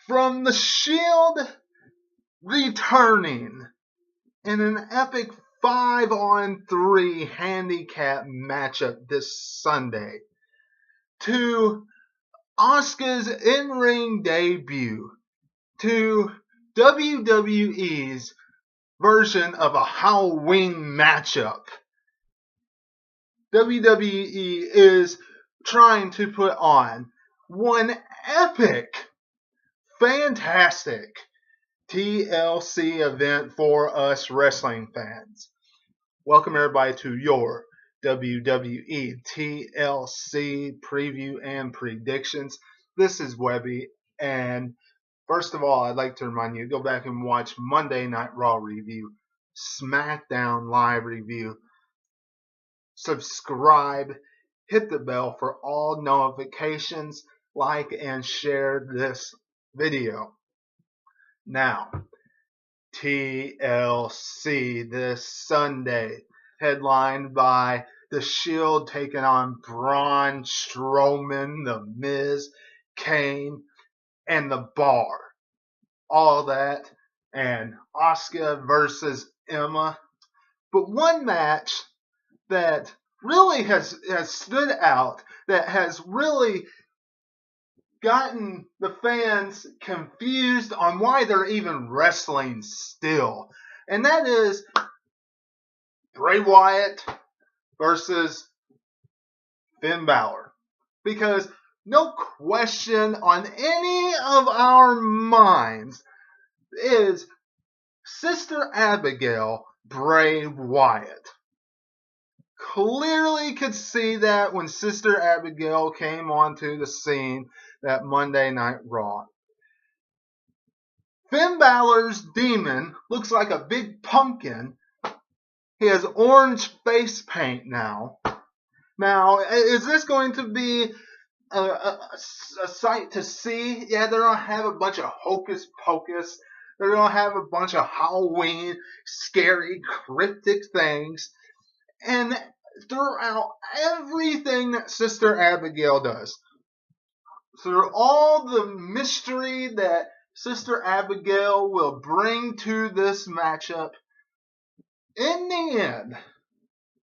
From the Shield returning in an epic 5-on-3 handicap matchup this Sunday to Auska's in-ring debut to WWE's version of a Halloween matchup. WWE is trying to put on one epic, fantastic TLC event for us wrestling fans. Welcome everybody to your WWE TLC preview and predictions. This is Webby, and first of all, I'd like to remind you to go back and watch Monday Night Raw review, SmackDown Live review. Subscribe, hit the bell for all notifications, like and share this video. Now, TLC this Sunday, headlined by The Shield taking on Braun Strowman, The Miz, Kane, and The Bar. All that, and Auska versus Emma. But one match that really has stood out, that has really gotten the fans confused on why they're even wrestling still. And that is Bray Wyatt versus Finn Balor. Because no question on any of our minds is Sister Abigail Bray Wyatt. Clearly could see that when Sister Abigail came onto the scene that Monday Night Raw. Finn Balor's demon looks like a big pumpkin. He has orange face paint now. Now, is this going to be a sight to see? Yeah, they're going to have a bunch of hocus pocus. They're going to have a bunch of Halloween, scary, cryptic things. And throughout everything that Sister Abigail does, through all the mystery that Sister Abigail will bring to this matchup, in the end,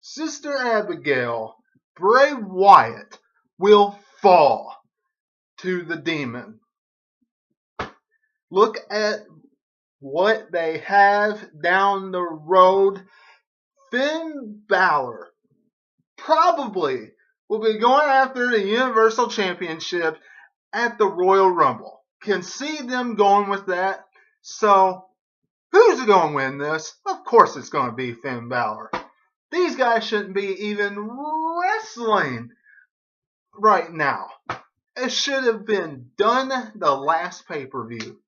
Sister Abigail, Bray Wyatt, will fall to the demon. Look at what they have down the road. Finn Balor probably will be going after the Universal Championship at the Royal Rumble. Can see them going with that. So, who's going to win this? Of course it's going to be Finn Balor. These guys shouldn't be even wrestling right now. It should have been done the last pay-per-view.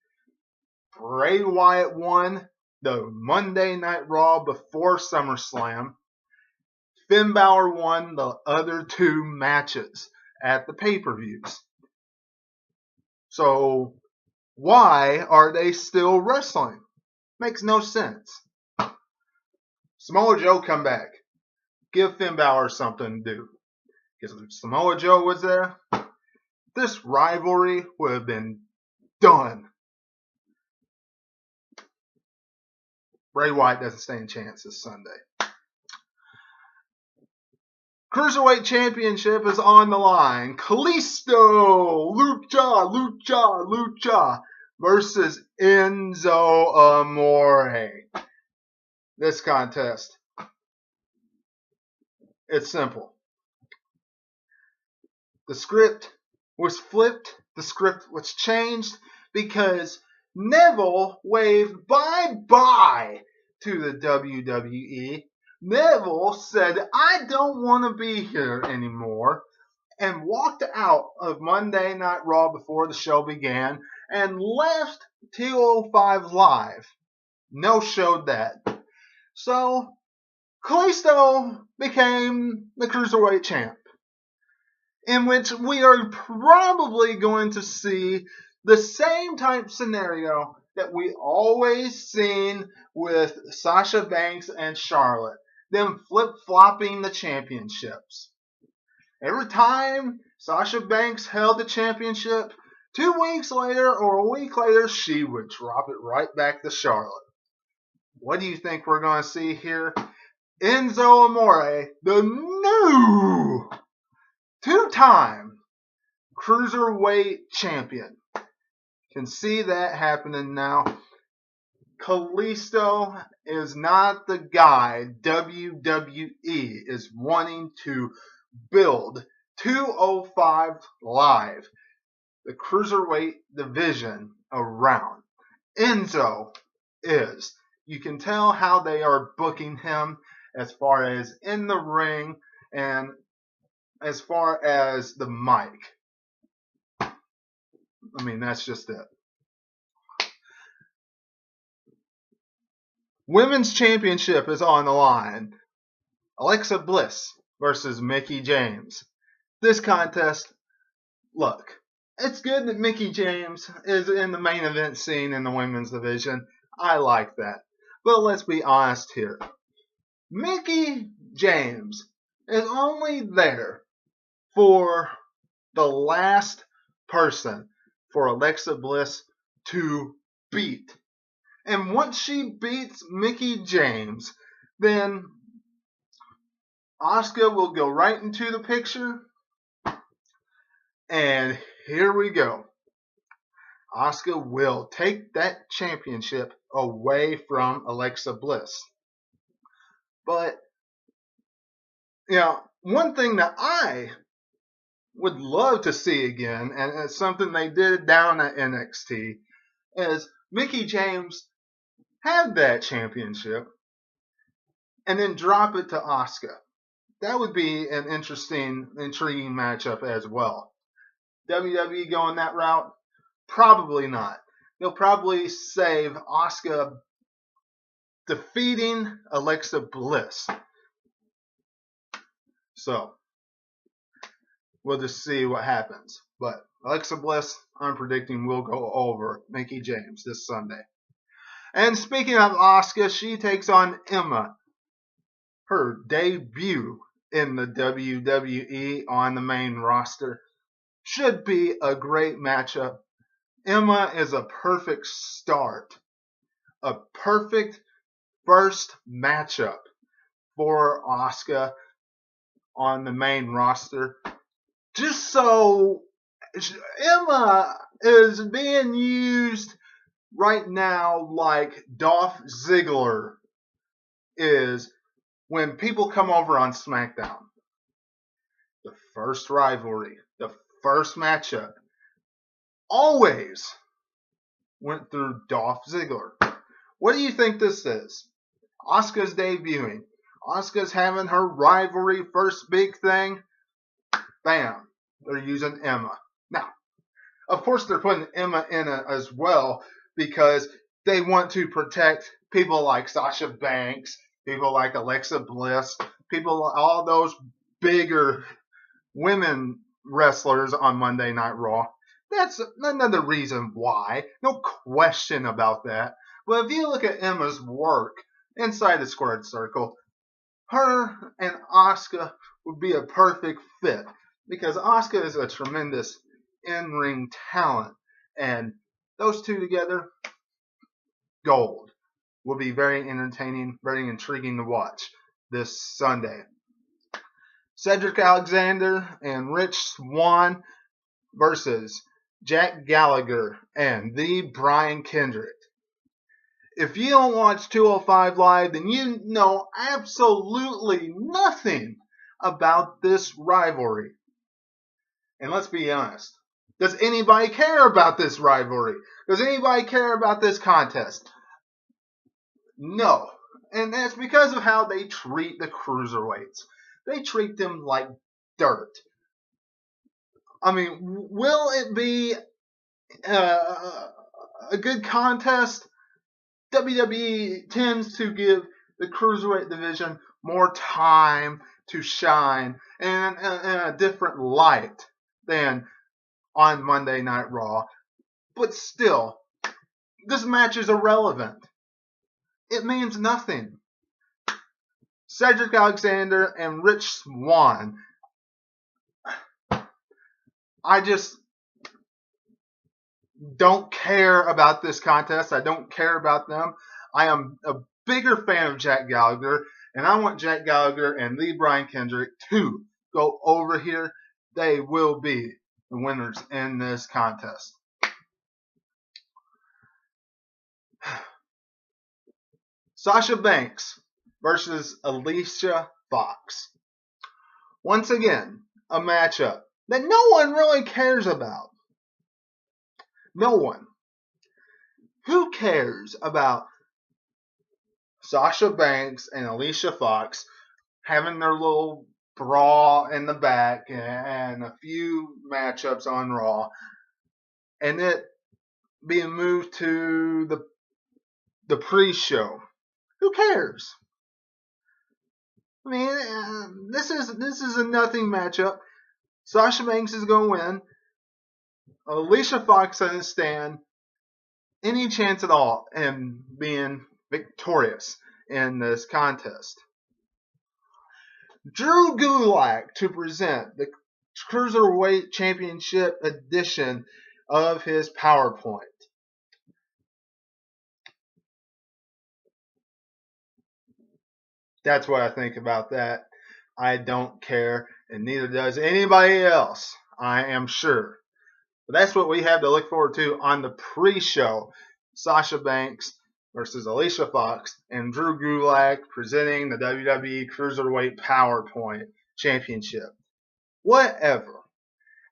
Bray Wyatt won the Monday Night Raw before SummerSlam. Finn Balor won the other two matches at the pay-per-views. So, why are they still wrestling? Makes no sense. Samoa Joe come back. Give Finn Balor something to do. Because if Samoa Joe was there, this rivalry would have been done. Bray Wyatt doesn't stand a chance this Sunday. Cruiserweight Championship is on the line. Kalisto, Lucha versus Enzo Amore. This contest, it's simple. The script was flipped. The script was changed because Neville waved bye-bye to the WWE. Neville said, I don't want to be here anymore, and walked out of Monday Night Raw before the show began and left 205 Live. No showed that. So, Kalisto became the Cruiserweight champ, in which we are probably going to see the same type scenario that we always seen with Sasha Banks and Charlotte. Them flip-flopping the championships. Every time Sasha Banks held the championship, 2 weeks later or a week later, she would drop it right back to Charlotte. What do you think we're going to see here? Enzo Amore, the new 2-time Cruiserweight champion. Can see that happening now. Kalisto is not the guy WWE is wanting to build 205 Live, the Cruiserweight division, around. Enzo is. You can tell how they are booking him as far as in the ring and as far as the mic. I mean, that's just it. Women's Championship is on the line. Alexa Bliss versus Mickie James. This contest, look, it's good that Mickie James is in the main event scene in the women's division. I like that. But let's be honest here. Mickie James is only there for the last person for Alexa Bliss to beat. And once she beats Mickie James, then Auska will go right into the picture. And here we go. Auska will take that championship away from Alexa Bliss. But, one thing that I would love to see again, and it's something they did down at NXT, is Mickie James have that championship and then drop it to Auska. That would be an intriguing matchup as well. WWE going that route? Probably not. They'll probably save Auska defeating Alexa Bliss. So, we'll just see what happens. But Alexa Bliss, I'm predicting, will go over Mickie James this Sunday. And speaking of Auska, she takes on Emma. Her debut in the WWE on the main roster. Should be a great matchup. Emma is a perfect start. A perfect first matchup for Auska on the main roster. Just so Emma is being used right now like Dolph Ziggler is when people come over on SmackDown. The first rivalry, the first matchup, always went through Dolph Ziggler. What do you think this is? Asuka's debuting. Asuka's having her rivalry, first big thing. Bam. They're using Emma. Now, of course they're putting Emma in it as well because they want to protect people like Sasha Banks, people like Alexa Bliss, all those bigger women wrestlers on Monday Night Raw. That's another reason why. No question about that. But if you look at Emma's work inside the squared circle, her and Auska would be a perfect fit because Auska is a tremendous in-ring talent. And those two together, gold. Will be very entertaining, very intriguing to watch this Sunday. Cedric Alexander and Rich Swann versus Jack Gallagher and the Brian Kendrick. If you don't watch 205 Live, then you know absolutely nothing about this rivalry. And let's be honest. Does anybody care about this rivalry? Does anybody care about this contest? No. And that's because of how they treat the cruiserweights. They treat them like dirt. I mean, will it be a good contest? WWE tends to give the cruiserweight division more time to shine in a different light than on Monday Night Raw. But still, this match is irrelevant. It means nothing. Cedric Alexander and Rich Swann. don't care about this contest. I don't care about them. I am a bigger fan of Jack Gallagher, and I want Jack Gallagher and Lee Brian Kendrick to go over here. They will be the winners in this contest. Sasha Banks versus Alicia Fox. Once again, a matchup that no one really cares about. No one. Who cares about Sasha Banks and Alicia Fox having their little brawl in the back and a few matchups on Raw, and it being moved to the pre-show? Who cares? I mean, this is a nothing matchup. Sasha Banks is going to win. Alicia Fox doesn't stand any chance at all in being victorious in this contest. Drew Gulak to present the Cruiserweight Championship edition of his PowerPoint. That's what I think about that. I don't care, and neither does anybody else, I am sure. But that's what we have to look forward to on the pre-show. Sasha Banks versus Alicia Fox and Drew Gulak presenting the WWE Cruiserweight PowerPoint Championship. Whatever.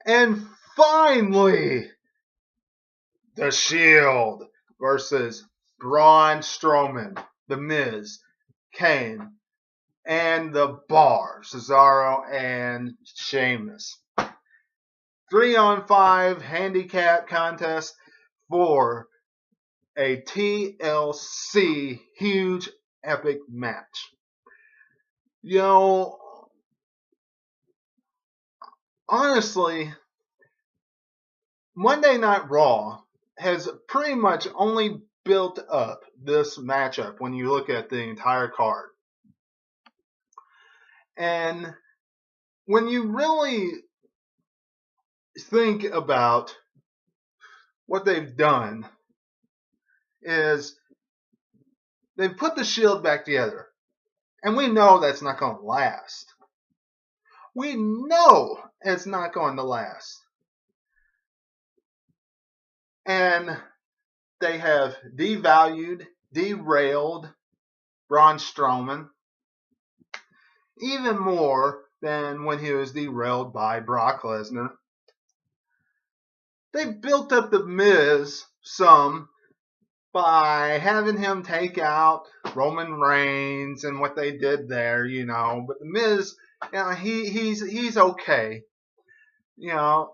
And finally, The Shield versus Braun Strowman, The Miz, Kane, and The Bar, Cesaro and Sheamus. 3-on-5 handicap contest for a TLC huge epic match. You know, honestly, Monday Night Raw has pretty much only built up this matchup when you look at the entire card. And when you really think about what they've done, is they've put the Shield back together. And we know that's not going to last. We know it's not going to last. And they have devalued, derailed Braun Strowman even more than when he was derailed by Brock Lesnar. They built up the Miz some by having him take out Roman Reigns and what they did there, you know. But the Miz, you know, he's okay. You know,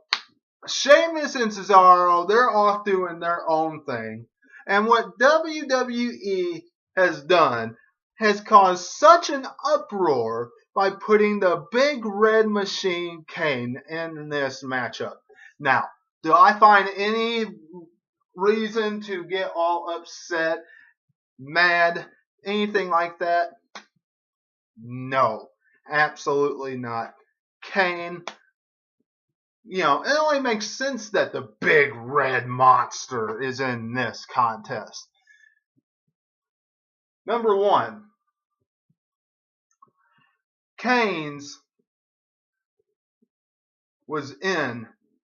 Sheamus and Cesaro, they're off doing their own thing. And what WWE has done has caused such an uproar by putting the big red machine Kane in this matchup. Now, do I find any reason to get all upset, mad, anything like that? No, absolutely not. Kane, you know, it only makes sense that the big red monster is in this contest. Number one, Kane's was in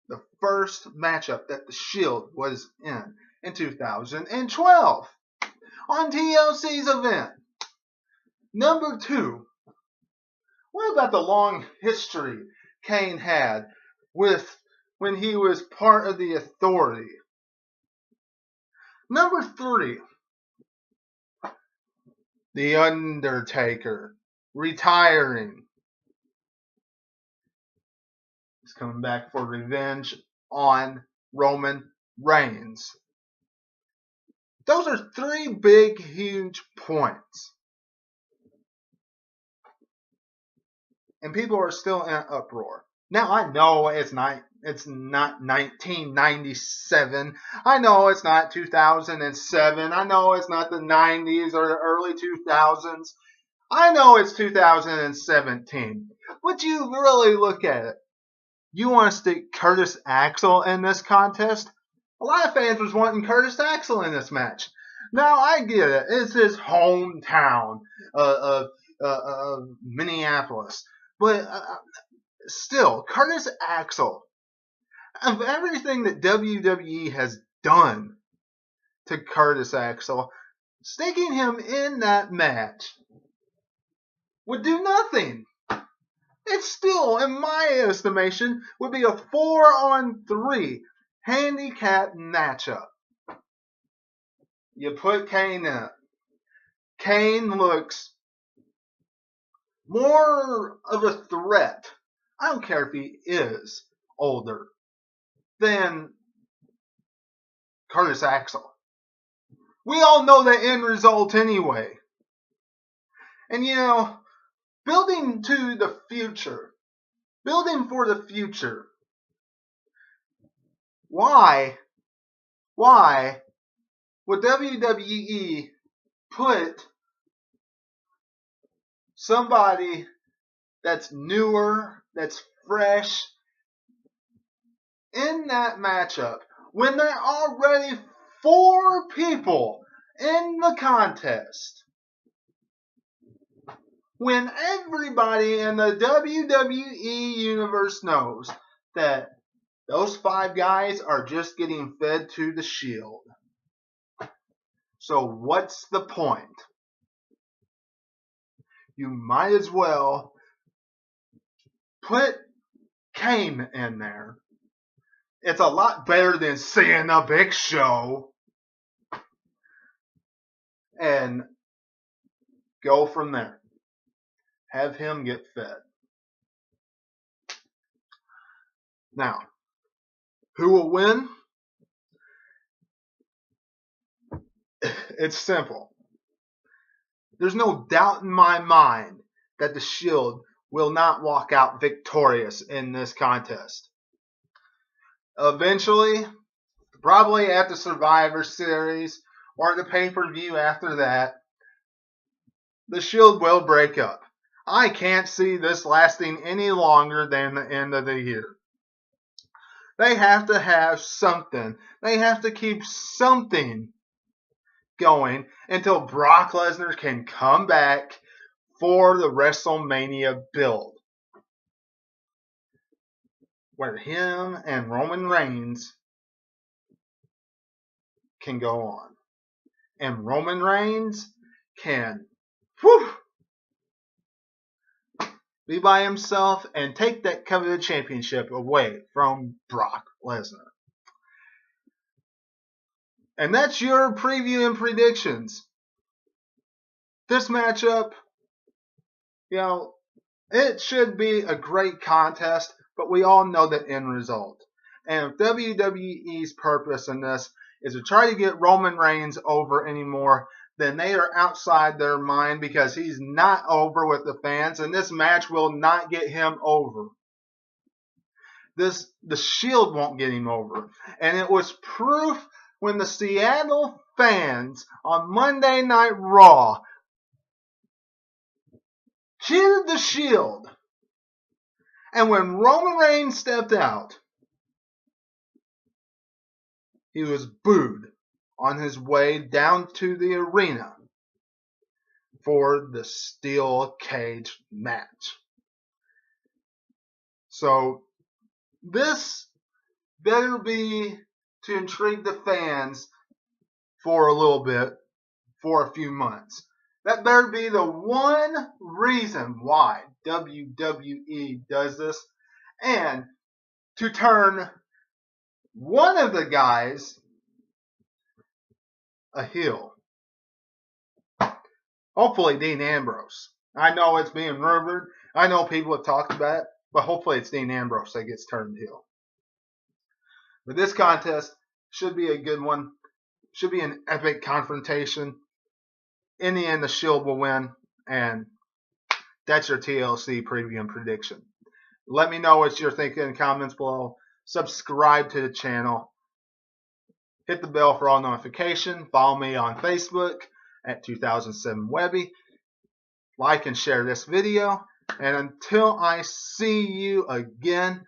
the first matchup that the Shield was in 2012 on TLC's event. Number two, what about the long history Kane had with when he was part of the Authority? Number three, The Undertaker retiring. He's coming back for revenge on Roman Reigns. Those are three big, huge points. And people are still in uproar. Now, I know it's not 1997. I know it's not 2007. I know it's not the 90s or the early 2000s. I know it's 2017. But you really look at it. You want to stick Curtis Axel in this contest? A lot of fans was wanting Curtis Axel in this match. Now I get it; it's his hometown of Minneapolis, but still, Curtis Axel, of everything that WWE has done to Curtis Axel, sticking him in that match would do nothing. It still, in my estimation, would be a 4-on-3 handicap matchup. You put Kane in it. Kane looks more of a threat. I don't care if he is older than Curtis Axel. We all know the end result anyway. And building to the future, building for the future, why would WWE put somebody that's newer, that's fresh, in that matchup when there are already 4 people in the contest? When everybody in the WWE universe knows that those 5 guys are just getting fed to the Shield. So what's the point? You might as well put Kane in there. It's a lot better than seeing the Big Show. And go from there. Have him get fed. Now, who will win? It's simple. There's no doubt in my mind that the Shield will not walk out victorious in this contest. Eventually, probably at the Survivor Series or the pay-per-view after that, the Shield will break up. I can't see this lasting any longer than the end of the year. They have to have something. They have to keep something going until Brock Lesnar can come back for the WrestleMania build, where him and Roman Reigns can go on. And Roman Reigns can be by himself and take that coveted championship away from Brock Lesnar. And that's your preview and predictions. This matchup, it should be a great contest, but we all know the end result. And if WWE's purpose in this is to try to get Roman Reigns over anymore, then they are outside their mind, because he's not over with the fans, and this match will not get him over. The Shield won't get him over. And it was proof when the Seattle fans on Monday Night Raw cheered the Shield. And when Roman Reigns stepped out, he was booed on his way down to the arena for the steel cage match. So this better be to intrigue the fans for a little bit, for a few months. That better be the one reason why WWE does this, and to turn one of the guys a heel. Hopefully Dean Ambrose. I know it's being rumored. I know people have talked about it, but hopefully it's Dean Ambrose that gets turned heel. But this contest should be a good one. Should be an epic confrontation. In the end, the Shield will win, and that's your TLC preview and prediction. Let me know what you're thinking in the comments below. Subscribe to the channel. Hit the bell for all notifications. Follow me on Facebook at 2007 Webby. Like and share this video. And until I see you again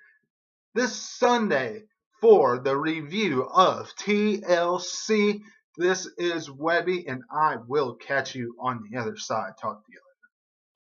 this Sunday for the review of TLC. This is Webby, and I will catch you on the other side. Talk to you later.